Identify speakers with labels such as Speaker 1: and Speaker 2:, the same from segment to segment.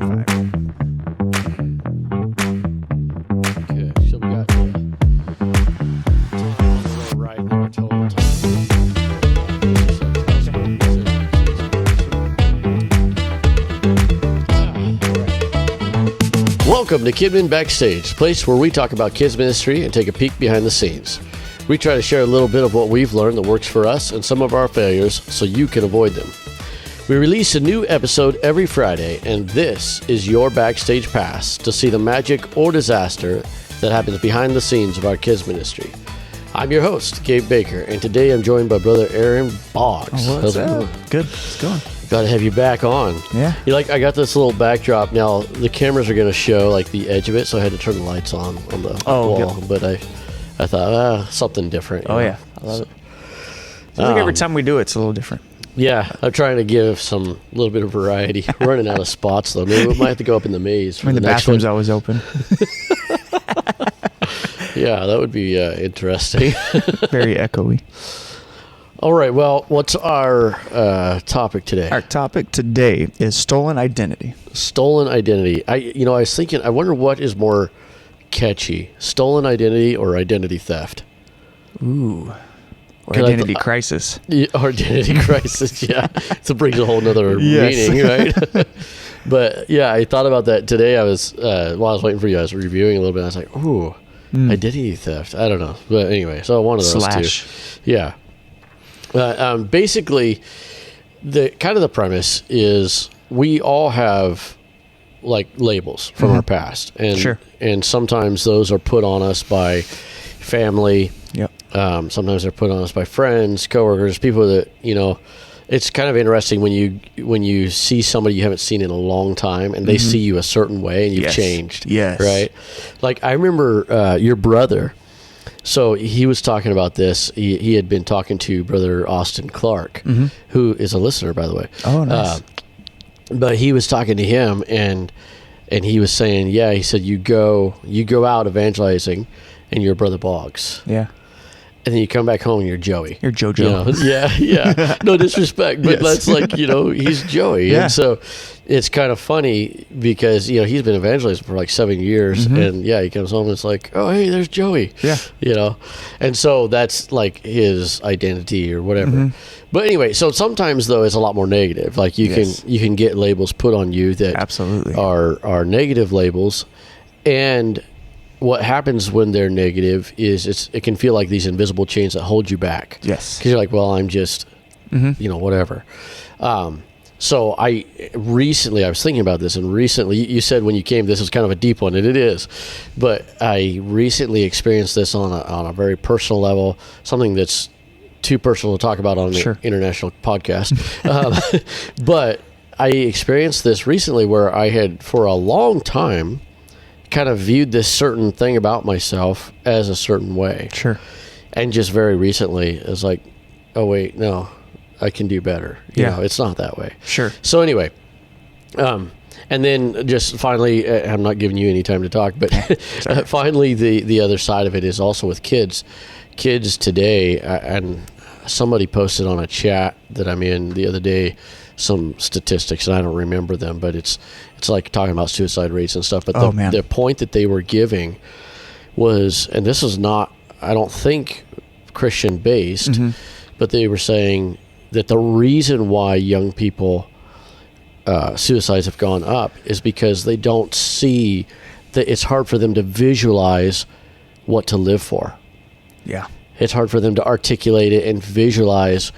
Speaker 1: so we got right now total time. Welcome to KidMin Backstage, a place where we talk about kids ministry and take a peek behind the scenes. We try to share a little bit of what we've learned that works for us and some of our failures so you can avoid them. We release a new episode every Friday, and this is your backstage pass to see the magic or disaster that happens behind the scenes of our kids ministry. I'm your host, Gabe Baker, and today I'm joined by Brother Aaron Boggs.
Speaker 2: Oh, what's up? Good. It's going.
Speaker 1: Glad to have you back on.
Speaker 2: Yeah.
Speaker 1: I got this little backdrop. Now, the cameras are going to show like the edge of it, so I had to turn the lights on the wall.
Speaker 2: Good.
Speaker 1: But I thought, something different.
Speaker 2: Oh, yeah. I love it. I think every time we do it, it's a little different.
Speaker 1: Yeah, I'm trying to give some little bit of variety. Running out of spots, though. Maybe we might have to go up in the maze.
Speaker 2: I mean, the bathroom's always open.
Speaker 1: Yeah, that would be interesting.
Speaker 2: Very echoey.
Speaker 1: All right, well, what's our topic today?
Speaker 2: Our topic today is stolen identity.
Speaker 1: Stolen identity. I was thinking, I wonder what is more catchy, stolen identity or identity theft?
Speaker 2: Ooh. Or identity crisis.
Speaker 1: Or identity crisis, yeah. So it brings a whole nother meaning, right? But yeah, I thought about that today. I was, while I was waiting for you, I was reviewing a little bit. I was like, ooh, identity theft. I don't know. But anyway, so one of those two. Yeah. Basically, the premise is we all have like labels from our past, and and sometimes those are put on us by family.
Speaker 2: Yep.
Speaker 1: Sometimes they're put on us by friends, coworkers, people that It's kind of interesting when you see somebody you haven't seen in a long time, and they see you a certain way, and you've changed.
Speaker 2: Yes.
Speaker 1: Right. Like I remember your brother. So he was talking about this. He had been talking to Brother Austin Clark, who is a listener, by the way.
Speaker 2: Oh, nice.
Speaker 1: But he was talking to him, and he was saying, he said, you go out evangelizing, and you're Brother Boggs.
Speaker 2: Yeah.
Speaker 1: And then you come back home and you're Joey.
Speaker 2: You're JoJo.
Speaker 1: Yeah. No disrespect, but that's like, he's Joey.
Speaker 2: Yeah.
Speaker 1: And so it's kind of funny because, he's been evangelizing for like 7 years. And he comes home and it's like, oh, hey, there's Joey.
Speaker 2: Yeah.
Speaker 1: And so that's like his identity or whatever. But anyway, so sometimes though it's a lot more negative. Like you can get labels put on you that
Speaker 2: absolutely
Speaker 1: are negative labels. And what happens when they're negative is it can feel like these invisible chains that hold you back.
Speaker 2: Yes.
Speaker 1: Because you're like, well, I'm just, whatever. So I was thinking about this, and recently, you said when you came, this is kind of a deep one, and it is. But I recently experienced this on a very personal level, something that's too personal to talk about on an international podcast. But I experienced this recently where I had, for a long time, kind of viewed this certain thing about myself as a certain way.
Speaker 2: Sure.
Speaker 1: And just very recently, it was like, oh, wait, no, I can do better. You know, it's not that way.
Speaker 2: Sure.
Speaker 1: So anyway, and then just finally, I'm not giving you any time to talk, but finally the other side of it is also with kids. Kids today, and somebody posted on a chat that I'm in the other day, some statistics, and I don't remember them, but it's like talking about suicide rates and stuff. But the point that they were giving was, and this is not, I don't think, Christian based, but they were saying that the reason why young people suicides have gone up is because they don't see that it's hard for them to visualize what to live for.
Speaker 2: Yeah.
Speaker 1: It's hard for them to articulate it and visualize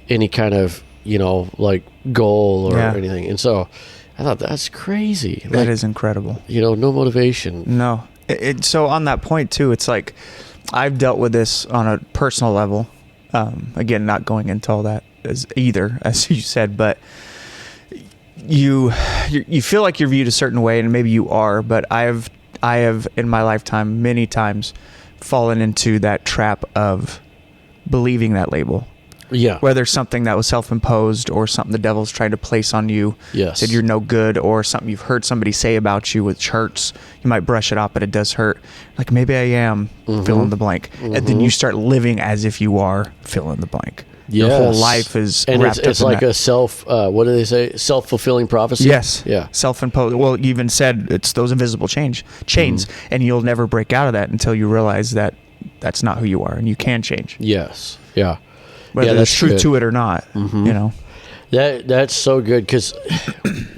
Speaker 1: any kind of like goal or anything. And so I thought that's crazy.
Speaker 2: That is incredible.
Speaker 1: No motivation.
Speaker 2: No. So on that point too, it's like I've dealt with this on a personal level. Again, not going into all that as you said, but you feel like you're viewed a certain way, and maybe you are, but I have in my lifetime many times fallen into that trap of believing that label.
Speaker 1: Yeah.
Speaker 2: Whether something that was self-imposed or something the devil's trying to place on you.
Speaker 1: Yes.
Speaker 2: Said you're no good, or something you've heard somebody say about you which hurts. You might brush it off, but it does hurt. Like maybe I am fill in the blank. And then you start living as if you are fill in the blank. Your whole
Speaker 1: Yes.
Speaker 2: life is
Speaker 1: and
Speaker 2: wrapped
Speaker 1: it's
Speaker 2: up in
Speaker 1: like
Speaker 2: that.
Speaker 1: a what do they say? Self-fulfilling prophecy.
Speaker 2: Yes.
Speaker 1: Yeah.
Speaker 2: Self-imposed. Well, you even said it's those invisible chains, and you'll never break out of that until you realize that that's not who you are, and you can change.
Speaker 1: Yes. Yeah.
Speaker 2: Whether
Speaker 1: Yeah,
Speaker 2: there's
Speaker 1: that's
Speaker 2: truth
Speaker 1: good.
Speaker 2: to it or not. You know.
Speaker 1: That's so good because,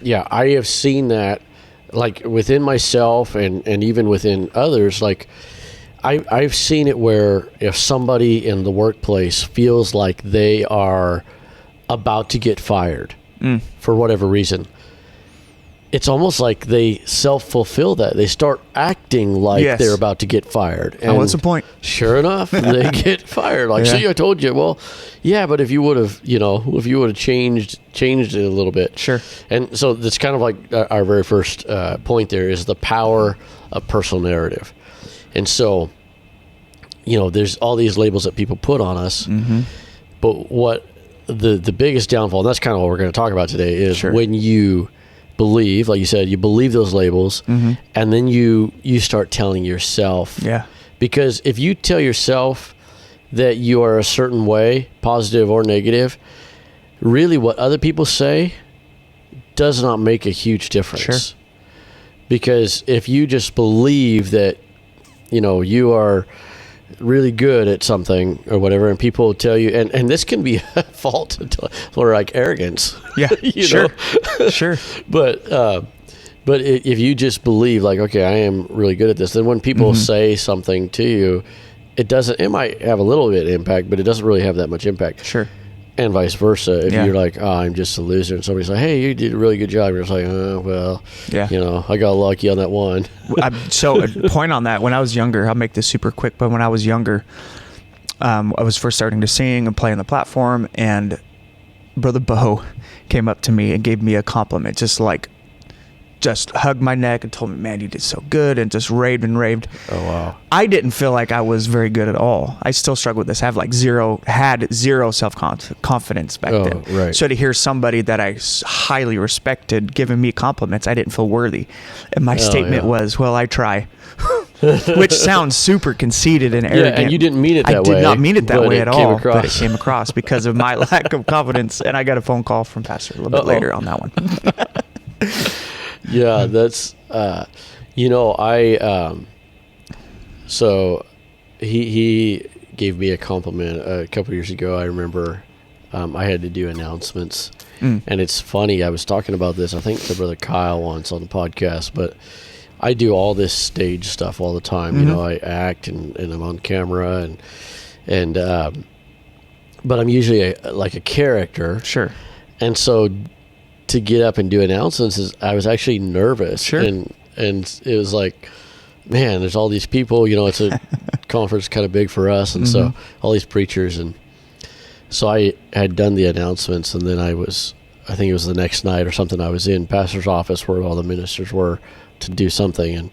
Speaker 1: yeah, I have seen that, like within myself and even within others. Like, I've seen it where if somebody in the workplace feels like they are about to get fired for whatever reason, it's almost like they self-fulfill that. They start acting like
Speaker 2: Yes.
Speaker 1: they're about to get fired. And
Speaker 2: what's the point?
Speaker 1: Sure enough, they get fired. Like,
Speaker 2: Yeah.
Speaker 1: see, I told you. Well, yeah, but if you would have, changed it a little bit.
Speaker 2: Sure.
Speaker 1: And so that's kind of like our very first point there is the power of personal narrative. And so, there's all these labels that people put on us. But what the biggest downfall, and that's kind of what we're going to talk about today, is
Speaker 2: Sure.
Speaker 1: when you believe, like you said, you believe those labels, and then you start telling yourself.
Speaker 2: Yeah.
Speaker 1: Because if you tell yourself that you are a certain way, positive or negative, really what other people say does not make a huge difference.
Speaker 2: Sure.
Speaker 1: Because if you just believe that, you are really good at something or whatever, and people tell you, and this can be a fault or like arrogance.
Speaker 2: Yeah. Sure. Sure.
Speaker 1: But if you just believe like, okay, I am really good at this, then when people say something to you, it might have a little bit of impact, but it doesn't really have that much impact.
Speaker 2: Sure.
Speaker 1: And vice versa. If
Speaker 2: Yeah.
Speaker 1: you're like, oh, I'm just a loser, and somebody's like, hey, you did a really good job, you're just like, oh, well,
Speaker 2: Yeah.
Speaker 1: I got lucky on that one.
Speaker 2: So a point on that, when I was younger, I'll make this super quick, but when I was younger, I was first starting to sing and play on the platform, and Brother Bo came up to me and gave me a compliment, just hugged my neck and told me, man, you did so good, and just raved and raved.
Speaker 1: Oh, wow.
Speaker 2: I didn't feel like I was very good at all. I still struggle with this. I had zero self-confidence back then.
Speaker 1: Right.
Speaker 2: So to hear somebody that I highly respected giving me compliments, I didn't feel worthy. And my statement was, well, I try. Which sounds super conceited and arrogant.
Speaker 1: Yeah, and you didn't mean it that way.
Speaker 2: I did not mean it that way at all,
Speaker 1: across.
Speaker 2: but it came across because of my lack of confidence. And I got a phone call from Pastor a little bit later on that one.
Speaker 1: Yeah, that's so he gave me a compliment a couple of years ago. I remember I had to do announcements, and it's funny, I was talking about this, I think to Brother Kyle once on the podcast, but I do all this stage stuff all the time. I act and I'm on camera and but I'm usually like a character.
Speaker 2: Sure.
Speaker 1: And so to get up and do announcements, I was actually nervous.
Speaker 2: Sure.
Speaker 1: And it was like, man, there's all these people, it's a conference kind of big for us. And so all these preachers. And so I had done the announcements, and then I think it was the next night or something, I was in pastor's office where all the ministers were to do something. And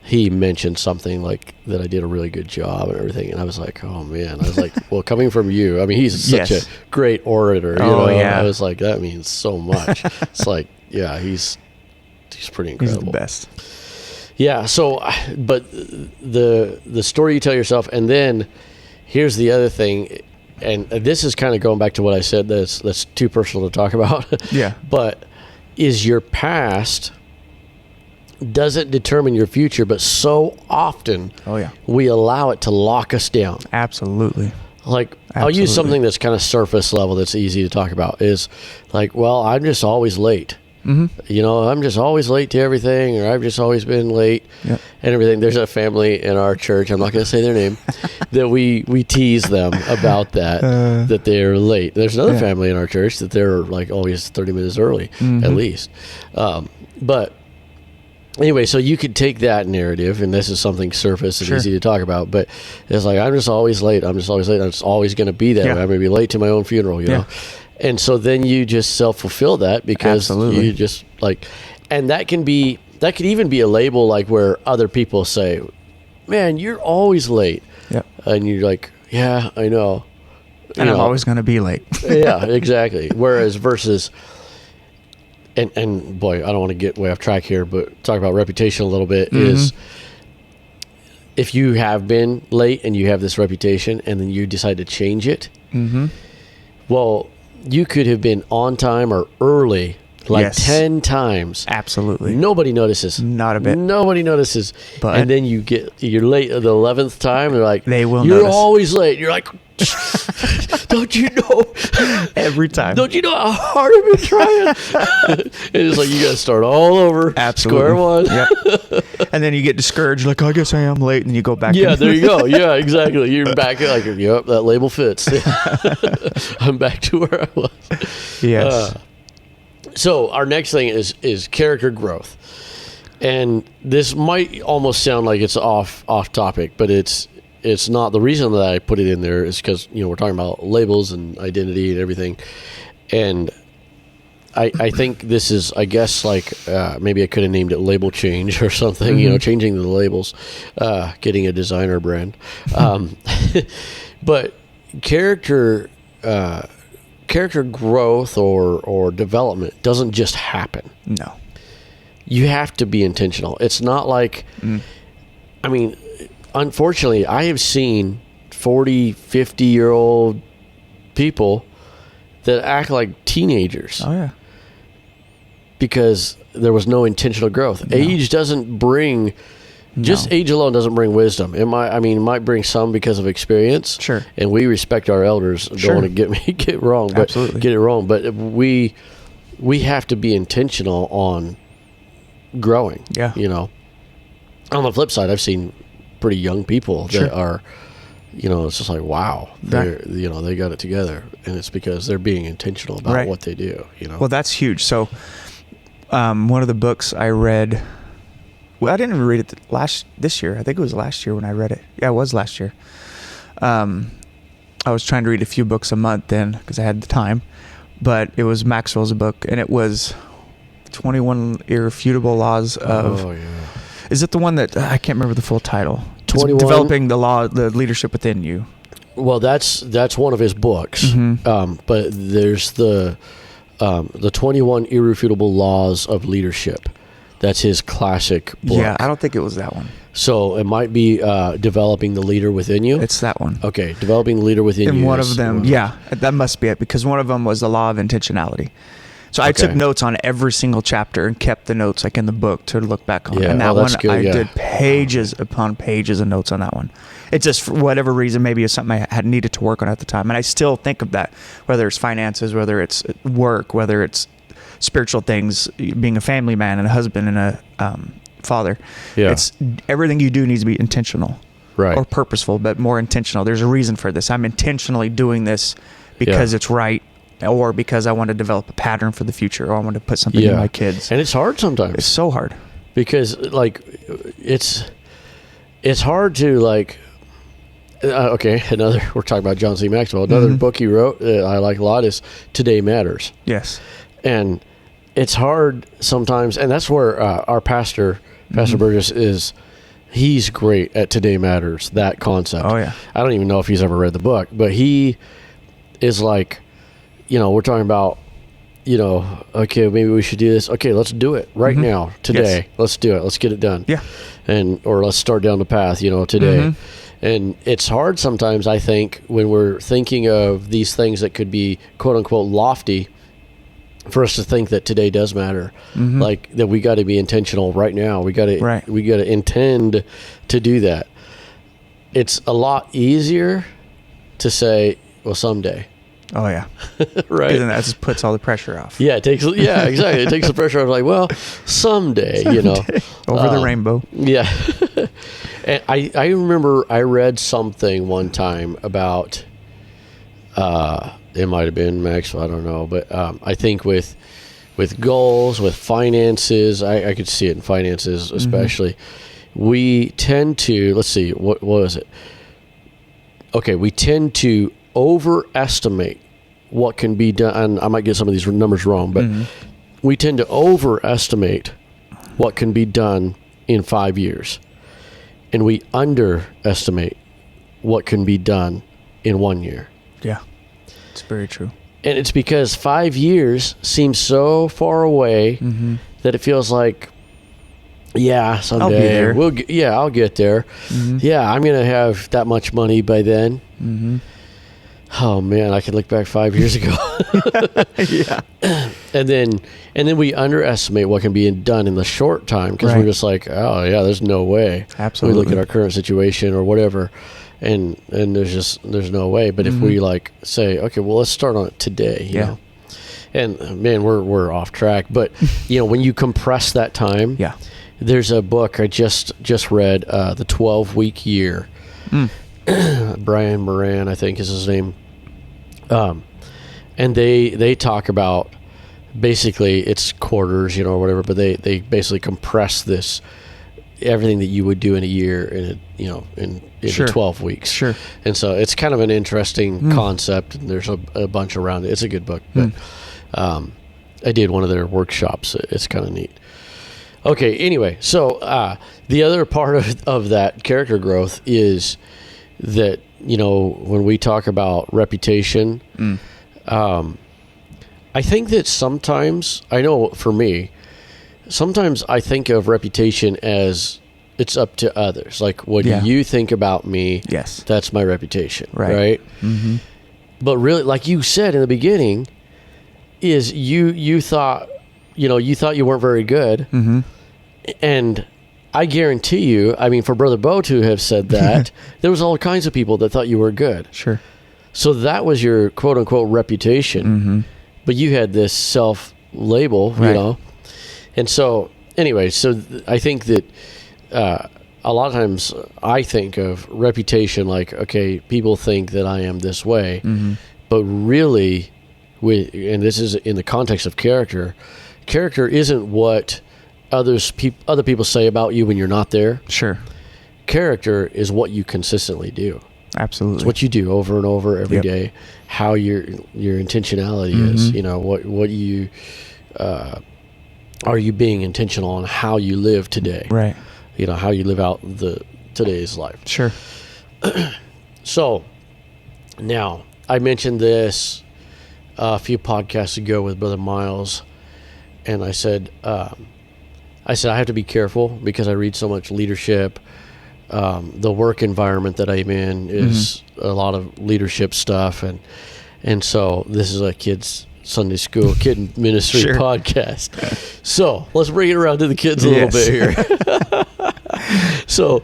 Speaker 1: he mentioned something like that I did a really good job and everything. And I was like, oh man, I was like, well, coming from you, I mean, he's such a great orator,
Speaker 2: Yeah.
Speaker 1: I was like, that means so much. It's like, yeah, he's pretty incredible.
Speaker 2: He's the best.
Speaker 1: Yeah. So, but the story you tell yourself, and then here's the other thing, and this is kind of going back to what I said, that's too personal to talk about.
Speaker 2: Yeah.
Speaker 1: But is your past doesn't determine your future, but so often we allow it to lock us down.
Speaker 2: Absolutely.
Speaker 1: Like, I'll use something that's kind of surface level that's easy to talk about, is like, well, I'm just always late. I'm just always late to everything, or I've just always been late and everything. There's a family in our church, I'm not going to say their name, that we tease them about that they're late. There's another family in our church that they're like always 30 minutes early, at least. But anyway, so you could take that narrative, and this is something surface and easy to talk about, but it's like, I'm just always late. I'm just always going to be that way. I'm going to be late to my own funeral, you know? And so then you just self-fulfill that because you just like, and that could even be a label, like where other people say, man, you're always late. Yeah. And you're like, yeah, I know.
Speaker 2: And I'm always going to be late.
Speaker 1: Yeah, exactly. Whereas versus, and boy, I don't want to get way off track here, but talk about reputation a little bit, is if you have been late and you have this reputation and then you decide to change it, Well, you could have been on time or early like 10 times.
Speaker 2: Absolutely.
Speaker 1: Nobody notices.
Speaker 2: Not a bit.
Speaker 1: Nobody notices.
Speaker 2: But
Speaker 1: and then you're late the 11th time. They're like,
Speaker 2: they will
Speaker 1: you're
Speaker 2: notice.
Speaker 1: always late. You're like, don't you know?
Speaker 2: Every time.
Speaker 1: Don't you know how hard I've been trying? And it's like, you got to start all over.
Speaker 2: Absolutely.
Speaker 1: Square one.
Speaker 2: Yep. And then you get discouraged, like, I guess I am late, and then you go back.
Speaker 1: Yeah, there you go. Yeah, exactly. You're back at like, yep, that label fits. I'm back to where I was.
Speaker 2: Yes.
Speaker 1: So our next thing is character growth. And this might almost sound like it's off topic, but it's not. The reason that I put it in there is because, we're talking about labels and identity and everything. And I think this is, I guess, like maybe I could have named it label change or something, changing the labels, getting a designer brand. But character growth or development doesn't just happen.
Speaker 2: No.
Speaker 1: You have to be intentional. It's not like, I mean, unfortunately, I have seen 40, 50-year-old people that act like teenagers.
Speaker 2: Oh, yeah.
Speaker 1: Because there was no intentional growth. No. Age doesn't bring... Just age alone doesn't bring wisdom. It might bring some because of experience.
Speaker 2: Sure.
Speaker 1: And we respect our elders. Don't want to get it wrong. But
Speaker 2: absolutely.
Speaker 1: Get it wrong. But we have to be intentional on growing.
Speaker 2: Yeah.
Speaker 1: On the flip side, I've seen pretty young people that are, it's just like, wow, they got it together, and it's because they're being intentional about what they do.
Speaker 2: Well, that's huge. So, one of the books I read. Well, I didn't read it this year. I think it was last year when I read it. Yeah, it was last year. I was trying to read a few books a month then because I had the time. But it was Maxwell's book, and it was 21 Irrefutable Laws of... Oh, yeah. Is it the one that... I can't remember the full title.
Speaker 1: 21...
Speaker 2: Developing the leadership within you.
Speaker 1: Well, that's one of his books. Mm-hmm. But there's the 21 Irrefutable Laws of Leadership. That's his classic book.
Speaker 2: Yeah, I don't think it was that one.
Speaker 1: So it might be Developing the Leader Within You?
Speaker 2: It's that one.
Speaker 1: Okay, Developing the Leader Within You.
Speaker 2: And one of them, that must be it, because one of them was the law of intentionality. So I took notes on every single chapter and kept the notes like in the book to look back on. And that one, I did pages upon pages of notes on that one. It just, for whatever reason, maybe it's something I had needed to work on at the time. And I still think of that, whether it's finances, whether it's work, whether it's spiritual things, being a family man and a husband and a father. Yeah. It's everything you do needs to be intentional, right? Or purposeful, but more intentional. There's a reason for this. I'm intentionally doing this because it's right, or because I want to develop a pattern for the future, or I want to put something in my kids.
Speaker 1: And it's hard sometimes.
Speaker 2: It's so hard
Speaker 1: because it's hard to we're talking about John C. Maxwell. Another book he wrote I like a lot is Today Matters.
Speaker 2: Yes.
Speaker 1: And it's hard sometimes, and that's where our Pastor Burgess he's great at Today Matters, that concept.
Speaker 2: Oh, yeah.
Speaker 1: I don't even know if he's ever read the book, but he is like, we're talking about, okay, maybe we should do this. Okay, let's do it right now, today. Yes. Let's do it. Let's get it done.
Speaker 2: Yeah.
Speaker 1: Or let's start down the path, today. And it's hard sometimes, I think, when we're thinking of these things that could be, quote unquote, lofty, for us to think that today does matter, like that we got to be intentional right now. We got to intend to do that. It's a lot easier to say, well, someday.
Speaker 2: Oh yeah,
Speaker 1: right.
Speaker 2: And that just puts all the pressure off.
Speaker 1: Yeah, exactly. It takes the pressure off. Like, well, someday.
Speaker 2: Over the rainbow.
Speaker 1: Yeah. And I remember I read something one time about. It might have been Maxwell, I don't know, but I think with goals, with finances, I could see it in finances especially. We tend to, let's see, what was it? Okay, we tend to overestimate what can be done, and I might get some of these numbers wrong, but we tend to overestimate what can be done in 5 years, and we underestimate what can be done in 1 year.
Speaker 2: Yeah. It's very true.
Speaker 1: And it's because 5 years seems so far away that it feels like, someday
Speaker 2: I'll be there.
Speaker 1: I'll get there. Yeah, I'm going to have that much money by then. Oh man, I can look back 5 years ago.
Speaker 2: Yeah.
Speaker 1: And then we underestimate what can be done in the short time because
Speaker 2: Right.
Speaker 1: we're just like, oh yeah, there's no way.
Speaker 2: Absolutely.
Speaker 1: We look at our current situation or whatever, and there's no way. But if we like say, okay, well, let's start on it today, you know. And man, we're off track. But you know, when you compress that time,
Speaker 2: Yeah.
Speaker 1: there's a book I just read, The 12-Week Year. Brian Moran, I think is his name. And they talk about basically it's quarters, you know, or whatever, but they basically compress this everything that you would do in a year in
Speaker 2: Sure.
Speaker 1: 12 weeks.
Speaker 2: Sure.
Speaker 1: And so it's kind of an interesting concept, and there's a bunch around it. It's a good book, but I did one of their workshops. It's kind of neat. Okay, anyway, so the other part of that character growth is that, you know, when we talk about reputation, I think that sometimes, I know for me, sometimes I think of reputation as it's up to others. Like, what you think about me,
Speaker 2: Yes.
Speaker 1: that's my reputation,
Speaker 2: Right.
Speaker 1: right? But really, like you said in the beginning, is you thought you weren't very good. And I guarantee you, I mean, for Brother Bo to have said that, there was all kinds of people that thought you were good.
Speaker 2: Sure.
Speaker 1: So that was your quote unquote reputation, but you had this self label, you
Speaker 2: Right.
Speaker 1: know? And so anyway, I think that, a lot of times I think of reputation like, okay, people think that I am this way, but really and this is in the context of character isn't what other people say about you when you're not there.
Speaker 2: Sure.
Speaker 1: Character is what you consistently do.
Speaker 2: Absolutely.
Speaker 1: It's what you do over and over every day. How your intentionality is. You know, what you are you being intentional on how you live today.
Speaker 2: Right.
Speaker 1: You know, how you live out today's life.
Speaker 2: Sure.
Speaker 1: So now I mentioned this a few podcasts ago with Brother Miles, and I said I have to be careful because I read so much leadership. The work environment that I'm in is a lot of leadership stuff, and so this is a kids' Sunday school kid ministry
Speaker 2: Sure.
Speaker 1: podcast. So let's bring it around to the kids a little bit here. So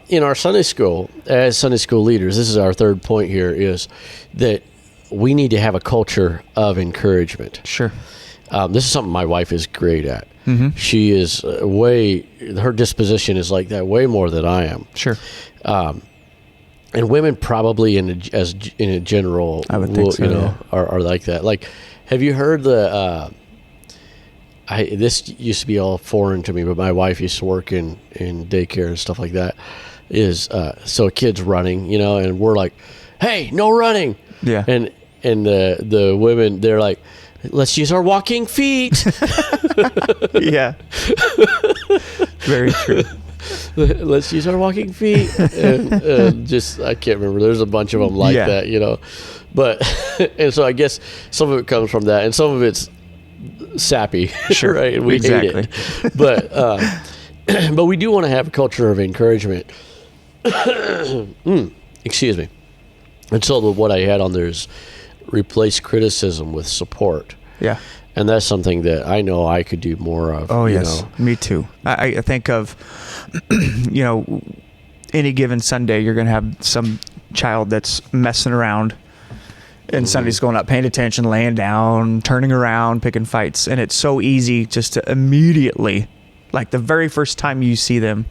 Speaker 1: in our Sunday school, as Sunday school leaders, this is our third point here, is that we need to have a culture of encouragement.
Speaker 2: Sure.
Speaker 1: This is something my wife is great at. She is her disposition is like that way more than I am.
Speaker 2: Sure.
Speaker 1: And women probably in a general,
Speaker 2: I would think so,
Speaker 1: you know, are like that. Like, have you heard this used to be all foreign to me, but my wife used to work in daycare and stuff like that. So a kid's running, you know, and we're like, hey, no running.
Speaker 2: Yeah.
Speaker 1: And the women, they're like, let's use our walking feet.
Speaker 2: Yeah. Very true.
Speaker 1: Let's use our walking feet. And just, I can't remember. There's a bunch of them like that, you know. But, and so I guess some of it comes from that, and some of it's sappy,
Speaker 2: Sure.
Speaker 1: right? And we hate it. But we do want to have a culture of encouragement. Excuse me. And so what I had on there is replace criticism with support.
Speaker 2: Yeah.
Speaker 1: And that's something that I know I could do more of.
Speaker 2: Oh,
Speaker 1: you
Speaker 2: yes.
Speaker 1: know.
Speaker 2: Me too. I think of, you know, any given Sunday, you're going to have some child that's messing around in Sunday school, not paying attention, laying down, turning around, picking fights. And it's so easy just to immediately, like the very first time you see them,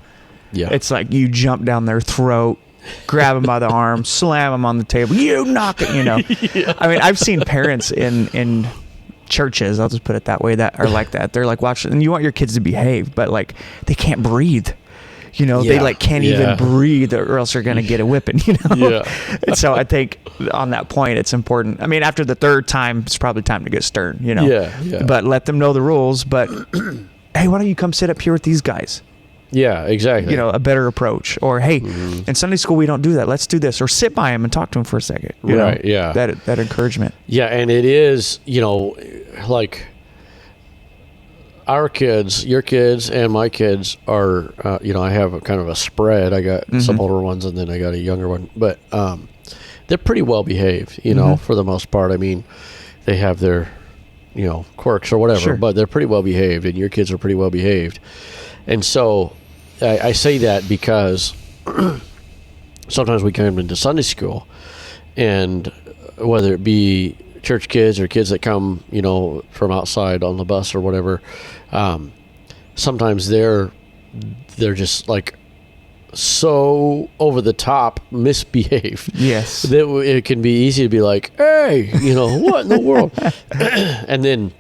Speaker 2: it's like you jump down their throat, grab them by the arm, slam them on the table, you knock it, you know. I mean, I've seen parents in churches, I'll just put it that way, that are like that. They're like watching, and you want your kids to behave, but like they can't breathe. You know, they like can't even breathe, or else they're going to get a whipping, you know? And so I think on that point, it's important. I mean, after the third time, it's probably time to get stern, you know? But let them know the rules. But hey, why don't you come sit up here with these guys?
Speaker 1: Yeah, exactly.
Speaker 2: You know, a better approach. Or, hey, in Sunday school, we don't do that. Let's do this. Or sit by him and talk to him for a second. You know?
Speaker 1: Yeah.
Speaker 2: That encouragement.
Speaker 1: Yeah, and it is, you know, like our kids, your kids, and my kids are, you know, I have a kind of a spread. I got some older ones, and then I got a younger one. But they're pretty well behaved, you know, for the most part. I mean, they have their, you know, quirks or whatever, but they're pretty well behaved, and your kids are pretty well behaved. And so I say that because sometimes we come into Sunday school, and whether it be church kids or kids that come, you know, from outside on the bus or whatever, sometimes they're just like so over the top misbehaved.
Speaker 2: Yes.
Speaker 1: That it can be easy to be like, hey, you know, what in the world? And then,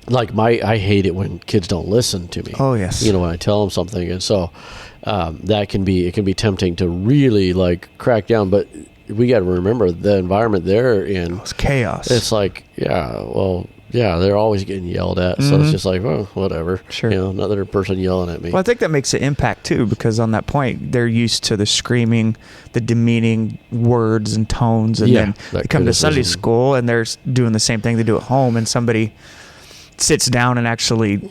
Speaker 1: like, I hate it when kids don't listen to me.
Speaker 2: Oh, yes.
Speaker 1: You know, when I tell them something. And so it can be tempting to really, like, crack down. But we got to remember the environment they're in.
Speaker 2: It's chaos.
Speaker 1: It's like, they're always getting yelled at. So it's just like, well, whatever.
Speaker 2: Sure.
Speaker 1: You know, another person yelling at me.
Speaker 2: Well, I think that makes an impact too, because on that point, they're used to the screaming, the demeaning words and tones, and then they come to Sunday school and they're doing the same thing they do at home, and somebody sits down and actually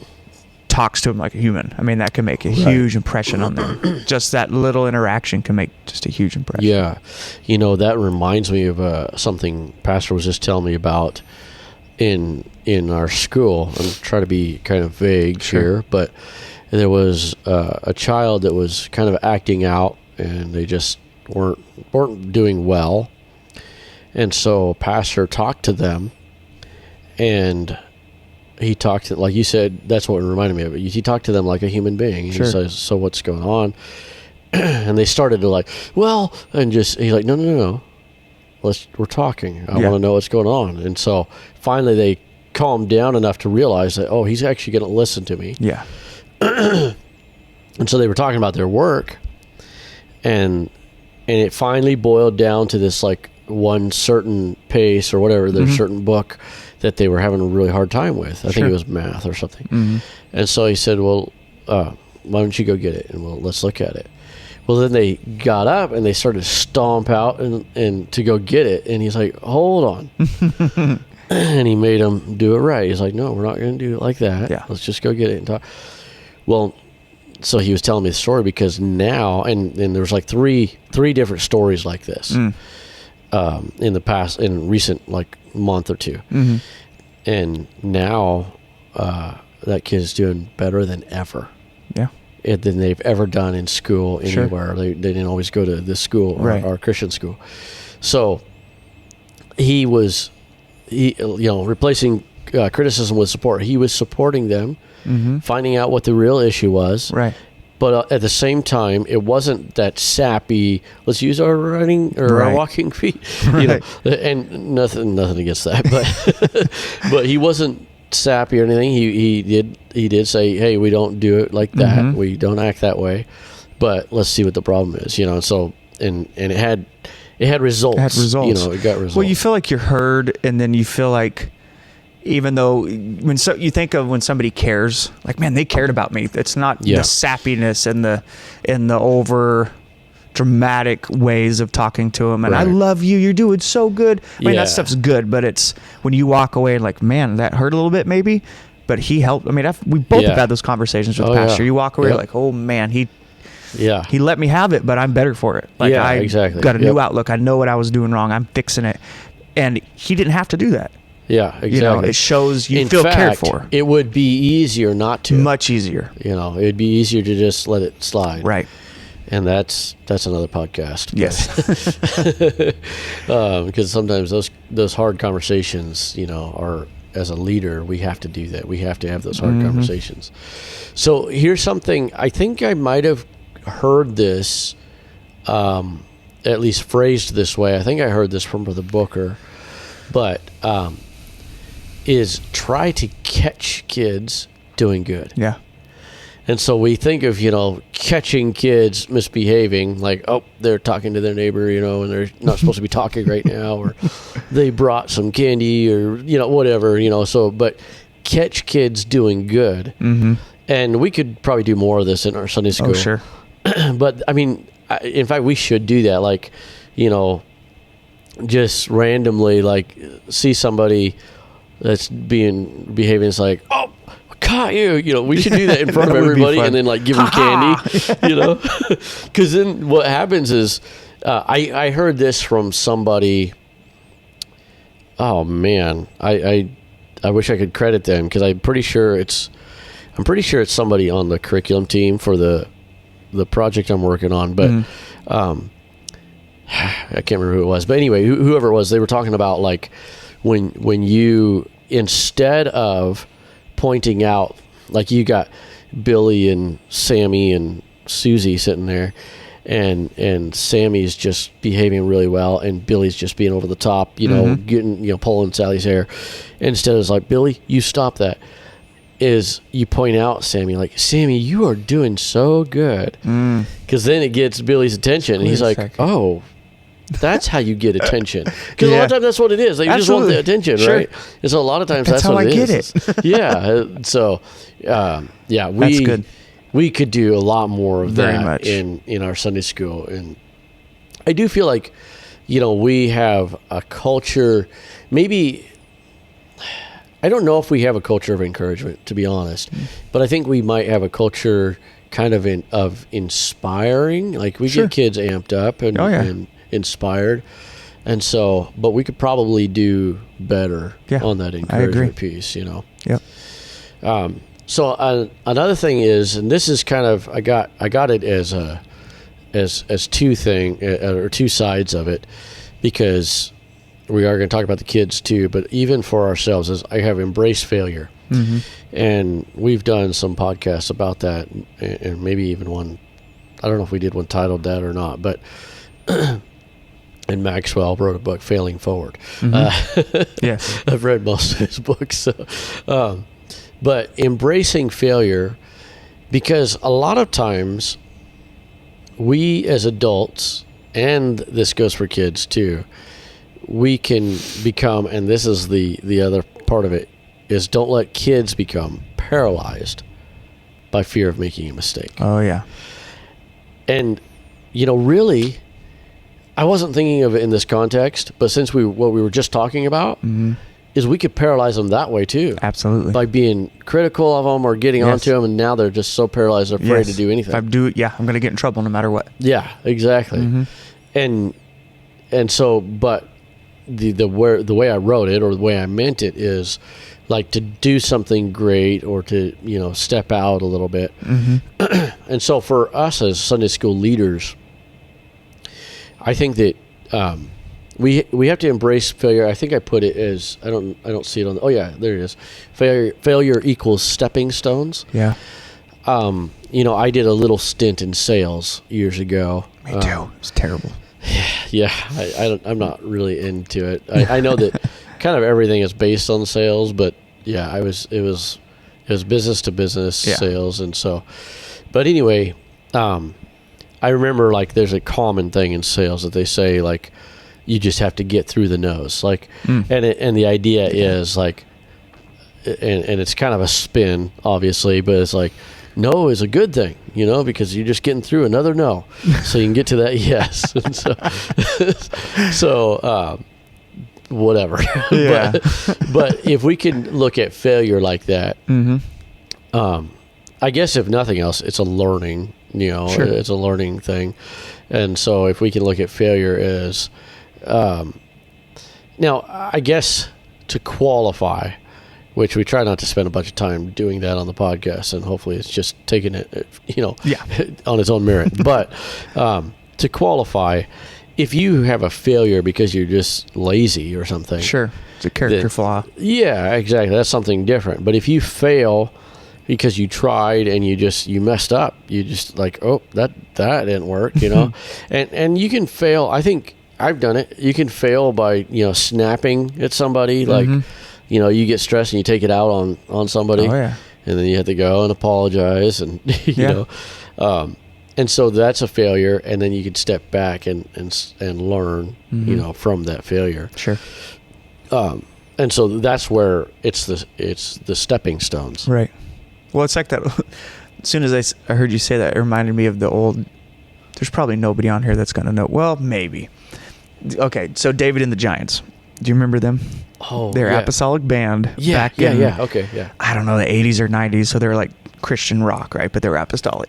Speaker 2: talks to them like a human. I mean, that can make a huge impression on them. Just that little interaction can make just a huge impression.
Speaker 1: Yeah. You know, that reminds me of something Pastor was just telling me about in our school. I'm trying to be kind of vague here, but there was a child that was kind of acting out, and they just weren't doing well. And so Pastor talked to them, and he talked to, like you said, that's what reminded me of it. He talked to them like a human being. He says, so what's going on? And they started to like, well, and just, he's like, no. We're talking. I want to know what's going on. And so finally they calmed down enough to realize that, oh, he's actually going to listen to me.
Speaker 2: Yeah.
Speaker 1: And so they were talking about their work, and it finally boiled down to this, like, one certain pace or whatever, their certain book that they were having a really hard time with. I think it was math or something. And so he said, well, why don't you go get it, and let's look at it. Well, then they got up and they started to stomp out and to go get it. And he's like, hold on. And he made them do it right. He's like, no, we're not going to do it like that. Yeah. Let's just go get it and talk. Well, so he was telling me the story because now, and there's like three different stories like this in the past, in recent, like, month or two. And now that kid's doing better than ever. Yeah. Than they've ever done in school anywhere. They didn't always go to this school or our Christian school. So he replacing criticism with support. He was supporting them, finding out what the real issue was. Right. But at the same time, it wasn't that sappy, let's use our running or our walking feet, you know, and nothing against that, but he wasn't sappy or anything. He did say, hey, we don't do it like that. We don't act that way, but let's see what the problem is, you know. And so, and it had results. It had results. You know, it got results.
Speaker 2: Well, you feel like you're heard, and then you feel like, even though you think of when somebody cares, like, man, they cared about me. It's not the sappiness and the over dramatic ways of talking to them. And I love you. You're doing so good. I mean, that stuff's good, but it's when you walk away like, man, that hurt a little bit maybe, but he helped. I mean, we both have had those conversations with Pastor. You walk away like, oh man, he let me have it, but I'm better for it. Like, I got a new outlook. I know what I was doing wrong. I'm fixing it. And he didn't have to do that.
Speaker 1: Yeah, exactly.
Speaker 2: You know, it shows you feel cared for.
Speaker 1: It would be easier not to.
Speaker 2: Much easier.
Speaker 1: You know, it'd be easier to just let it slide.
Speaker 2: Right.
Speaker 1: And that's another podcast.
Speaker 2: Yes.
Speaker 1: Because sometimes those hard conversations, you know, are, as a leader, we have to do that. We have to have those hard conversations. So here's something, I think I might have heard this, at least phrased this way. I think I heard this from Brother Booker, but is try to catch kids doing good. Yeah. And so we think of, you know, catching kids misbehaving, like, oh, they're talking to their neighbor, you know, and they're not supposed to be talking right now, or they brought some candy, or, you know, whatever, you know. So, but catch kids doing good. And we could probably do more of this in our Sunday school.
Speaker 2: Oh, sure.
Speaker 1: But, I mean, in fact, we should do that. Like, you know, just randomly, like, see somebody that's behaving, it's like, oh, caught you. You know, we should do that in front of everybody, and then, like, give them candy, you know. Because then what happens is I heard this from somebody. Oh man, I wish I could credit them because I'm pretty sure it's somebody on the curriculum team for the project I'm working on, but I can't remember who it was. But anyway, whoever it was, they were talking about like when you, instead of pointing out, like you got Billy and Sammy and Susie sitting there, and Sammy's just behaving really well, and Billy's just being over the top, getting, pulling Sally's hair. Instead, it's like, Billy, you stop that. Is you point out Sammy, like, Sammy, you are doing so good. Because then it gets Billy's attention, and he's like, oh, that's how you get attention. Because a lot of times that's what it is. They just want the attention, right? And so a lot of times that's what it is. That's how I get it. Yeah. So, that's good. We could do a lot more of that in our Sunday school. And I do feel like, we have a culture, maybe, I don't know if we have a culture of encouragement, to be honest, but I think we might have a culture kind of of inspiring. Like we get kids amped up and inspired. And so, but we could probably do better on that encouragement piece,
Speaker 2: Yep.
Speaker 1: So another thing is, and this is kind of, I got it as two sides of it, because we are going to talk about the kids too, but even for ourselves, is I have embraced failure. And we've done some podcasts about that, and maybe even one, I don't know if we did one titled that or not, but and Maxwell wrote a book, Failing Forward.
Speaker 2: Yes.
Speaker 1: I've read most of his books. So, but embracing failure, because a lot of times we as adults, and this goes for kids too, we can become, and this is the other part of it, is don't let kids become paralyzed by fear of making a mistake.
Speaker 2: Oh, yeah.
Speaker 1: And, really, I wasn't thinking of it in this context, but since what we were just talking about, is we could paralyze them that way too.
Speaker 2: Absolutely.
Speaker 1: By being critical of them or getting onto them, and now they're just so paralyzed, they're afraid to do anything.
Speaker 2: If I do it, I'm going to get in trouble no matter what.
Speaker 1: Yeah, exactly. And so, but the way I wrote it, or the way I meant it, is like to do something great, or to step out a little bit. And so for us as Sunday school leaders, I think that we have to embrace failure. I think I put it as, I don't see it on. Oh yeah, there it is. Failure equals stepping stones.
Speaker 2: Yeah.
Speaker 1: I did a little stint in sales years ago.
Speaker 2: Me too. It's terrible.
Speaker 1: Yeah, I'm not really into it. I know that kind of everything is based on sales, but yeah, it was business to business sales, and so. But anyway, I remember like there's a common thing in sales that they say like you just have to get through the no's, like, and the idea is like, and it's kind of a spin, obviously, but it's like, no is a good thing, because you're just getting through another no, so you can get to that yes. And so whatever.
Speaker 2: Yeah.
Speaker 1: but if we can look at failure like that, I guess if nothing else, it's a learning.
Speaker 2: Sure.
Speaker 1: It's a learning thing, and so if we can look at failure as, now I guess to qualify, which we try not to spend a bunch of time doing that on the podcast, and hopefully it's just taking it, on its own merit. But to qualify, if you have a failure because you're just lazy or something,
Speaker 2: sure, it's a character flaw.
Speaker 1: Yeah, exactly. That's something different. But if you fail because you tried and you messed up, you just like, oh, that didn't work, and you can fail. I think I've done it. You can fail by snapping at somebody, like. You get stressed and you take it out on somebody. Oh, yeah. And then you have to go and apologize, and and so that's a failure, and then you can step back and learn, from that failure.
Speaker 2: Sure.
Speaker 1: And so that's where it's the stepping stones.
Speaker 2: Right. Well, it's like that. As soon as I heard you say that, it reminded me of the old. There's probably nobody on here that's going to know. Well, maybe. Okay, so David and the Giants. Do you remember them?
Speaker 1: Oh,
Speaker 2: they're apostolic band back in, I don't know, the 80s or 90s. So they're like Christian rock, right? But they're apostolic.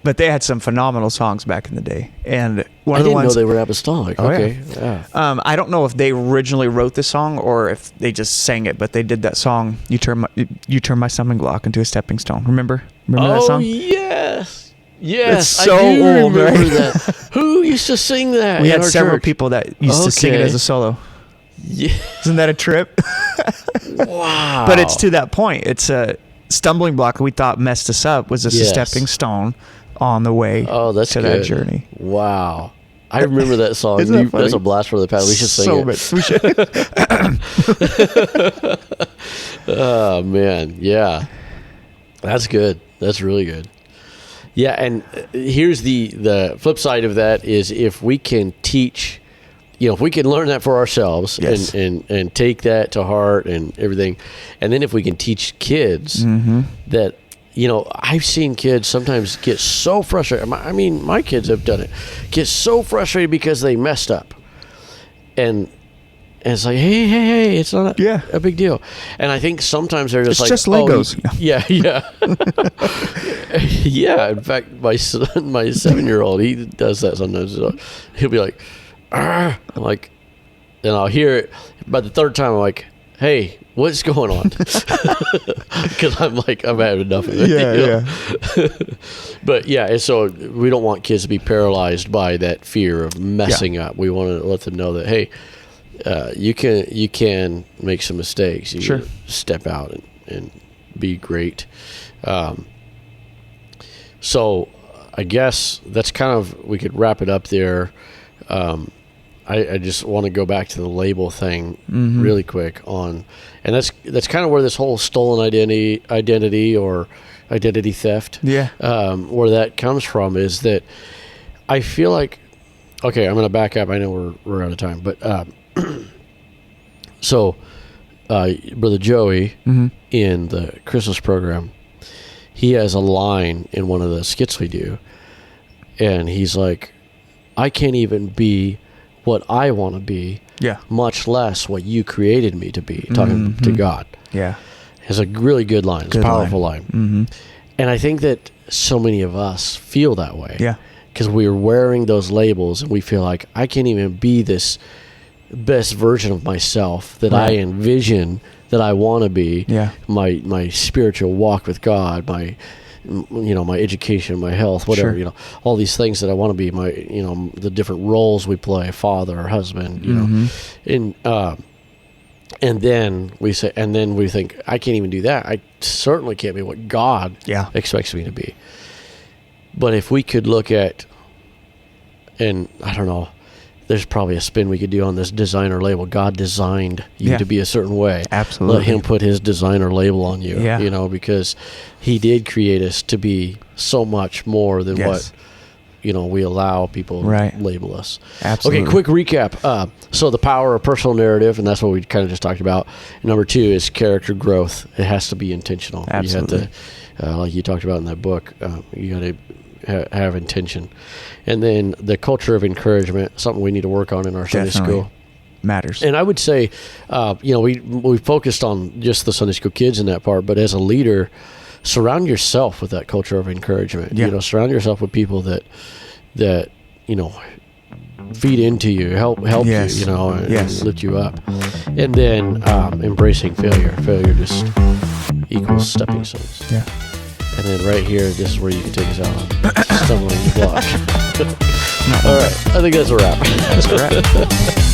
Speaker 2: But they had some phenomenal songs back in the day. And one
Speaker 1: I
Speaker 2: of the
Speaker 1: didn't
Speaker 2: ones,
Speaker 1: know they were apostolic.
Speaker 2: Oh,
Speaker 1: Okay. Yeah.
Speaker 2: I don't know if they originally wrote this song or if they just sang it, but they did that song, You Turn My Stumbling Block into a Stepping Stone. Remember that song?
Speaker 1: Oh, yes. Yes.
Speaker 2: It's so
Speaker 1: I do
Speaker 2: old,
Speaker 1: remember
Speaker 2: right?
Speaker 1: that. Who used to sing that?
Speaker 2: We
Speaker 1: in
Speaker 2: had
Speaker 1: our
Speaker 2: several
Speaker 1: church?
Speaker 2: people that used to sing it
Speaker 1: Okay.
Speaker 2: as a solo.
Speaker 1: Yeah.
Speaker 2: Isn't that a trip?
Speaker 1: Wow.
Speaker 2: But it's to that point. It's a stumbling block we thought messed us up was just a
Speaker 1: Yes.
Speaker 2: stepping stone on the way
Speaker 1: that's
Speaker 2: to
Speaker 1: good.
Speaker 2: that journey.
Speaker 1: Wow. I remember that song.
Speaker 2: Isn't that funny?
Speaker 1: That's a blast for the past. We should sing
Speaker 2: So
Speaker 1: it.
Speaker 2: much. We should.
Speaker 1: Oh, man. Yeah. That's good. That's really good. Yeah, and here's the flip side of that is if we can teach, if we can learn that for ourselves
Speaker 2: Yes.
Speaker 1: and take that to heart and everything, and then if we can teach kids that, I've seen kids sometimes get so frustrated. I mean, my kids have done it. Get so frustrated because they messed up. And it's like, hey, it's not a big deal. And I think sometimes they're just
Speaker 2: It's
Speaker 1: like,
Speaker 2: just Legos.
Speaker 1: Yeah. Yeah. In fact, my son, my 7-year-old, he does that sometimes. He'll be like, "Arr!" I'm like, and I'll hear it. By the third time, I'm like, hey, what's going on? Because I'm having enough of it.
Speaker 2: Yeah.
Speaker 1: But yeah, and so we don't want kids to be paralyzed by that fear of messing up. We want to let them know that, hey, you can make some mistakes. You
Speaker 2: Sure.
Speaker 1: step out and be great. So I guess that's kind of, we could wrap it up there. I just want to go back to the label thing really quick and that's kind of where this whole stolen identity or identity theft, where that comes from is that I feel like, okay, I'm going to back up. I know we're out of time, but so Brother Joey in the Christmas program, he has a line in one of the skits we do, and he's like, I can't even be what I want to be, much less what you created me to be, talking to God.
Speaker 2: Yeah.
Speaker 1: It's a really good line. It's a powerful line. And I think that so many of us feel that way.
Speaker 2: Yeah.
Speaker 1: Because we're wearing those labels and we feel like I can't even be this best version of myself that I envision that I want to be.
Speaker 2: Yeah.
Speaker 1: My spiritual walk with God, my education, my health, whatever,
Speaker 2: Sure.
Speaker 1: all these things that I want to be, my, the different roles we play, father or husband, and then we think, I can't even do that. I certainly can't be what God expects me to be. But if we could look at, and I don't know, there's probably a spin we could do on this designer label. God designed you to be a certain way.
Speaker 2: Absolutely.
Speaker 1: Let him put his designer label on you, because he did create us to be so much more than what, we allow people to label us.
Speaker 2: Absolutely.
Speaker 1: Okay, quick recap. So the power of personal narrative, and that's what we kind of just talked about. Number 2 is character growth. It has to be intentional.
Speaker 2: Absolutely.
Speaker 1: You have to, like you talked about in that book, you got to have intention. And then the culture of encouragement, something we need to work on in our Sunday school.
Speaker 2: Matters.
Speaker 1: And I would say, we focused on just the Sunday school kids in that part, but as a leader, surround yourself with that culture of encouragement. Surround yourself with people that feed into you, help you, and lift you up. And then embracing failure. Failure just equals stepping stones.
Speaker 2: Yeah.
Speaker 1: And then right here, this is where you can take us out on stumbling block. All right, I think that's a wrap.
Speaker 2: That's correct.